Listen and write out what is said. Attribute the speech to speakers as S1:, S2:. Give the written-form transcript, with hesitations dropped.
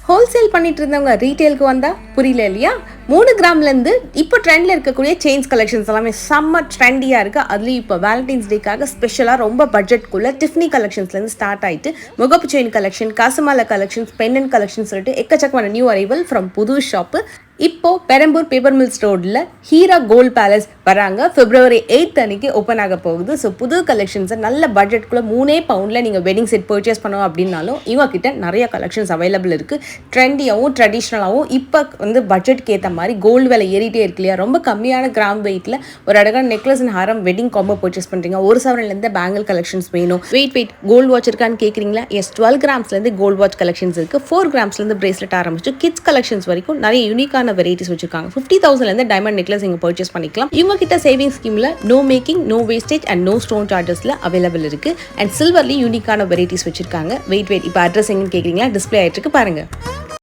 S1: Wholesale பண்ணிட்டு இருந்தவங்க ரீட்டெயிலுக்கு வந்தா புரியல இல்லையா? 3 கிராம்லேருந்து இப்போ ட்ரெண்டில் இருக்கக்கூடிய செயின்ஸ் கலெக்ஷன்ஸ் எல்லாமே செம்ம ட்ரெண்டியாக இருக்குது. அதுலேயும் இப்போ வேலண்டைன்ஸ் டேக்காக ஸ்பெஷலாக ரொம்ப பட்ஜெட்குள்ளே டிஃப்னி கலெக்ஷன்ஸ்லேருந்து ஸ்டார்ட் ஆகிட்டு முகப்பு செயின் கலெக்ஷன், காசுமாலை கலெக்ஷன்ஸ், பெண்ணன் கலெக்ஷன் சொல்லிட்டு எக்கச்சக்கமான நியூ அரைவல் ஃப்ரம் புது ஷாப்பு. இப்போ பெரம்பூர் பேப்பர் மில்ஸ் ரோடில் ஹீரா கோல்ட் பேலஸ் வராங்க. February 8th அன்னைக்கு ஓப்பன் ஆக போகுது. ஸோ புது கலெக்ஷன்ஸை நல்ல பட்ஜெட்குள்ளே 3 பவுண்டில் நீங்கள் வெட்டிங் செட் பர்ச்சேஸ் பண்ணோம் அப்படின்னாலும் இவங்க கிட்ட நிறைய கலெக்ஷன்ஸ் அவைலபிள் இருக்குது. ட்ரெண்டியாகவும் ட்ரெடிஷ்னலாகவும் இப்போ பட்ஜெட்க்கு ஏற்ற மாதிரி கோல்டு விலை ஏறிட்டே இருக்கு இல்லையா? ரொம்ப கம்மியான கிராம் வெயிட்டில் ஒரு அழகான necklace and Haram wedding combo purchase பண்ணுறீங்க. 1 சவரன்லேருந்து பேங்கிள் கலெக்ஷன்ஸ் வேணும். வெயிட் கோல்டு வாட்ச் இருக்கான்னு கேட்குறீங்களா? எஸ், 12 கிராம்ஸ்லேருந்து கோல்டு வாட்ச் கலெக்ஷன்ஸ் இருக்குது. 4 கிராம்ஸ்லேருந்து பிரேஸ்லெட் ஆரம்பிச்சு கிட்ஸ் கலெக்ஷன்ஸ் வரைக்கும் நிறைய யூனிக்கான வெரைட்டிஸ் வச்சிருக்காங்க. 50,000 டைமண்ட் நெக்லஸ் நீங்க பர்ச்சேஸ் பண்ணிக்கலாம். இவங்க கிட்ட சேவிங் ஸ்கீம்ல no making, no wastage and no stone சார்ஜஸ்ல அவைலபிள் இருக்கு. அண்ட் சில்வர்லயும் யூனிக்கான வெரைட்டிஸ் வச்சிருக்காங்க. வெயிட் இப்போ அட்ரஸ் எங்கன்னு கேக்குறீங்களா? டிஸ்பிளே ஆயிட்டு இருக்கு பாருங்க.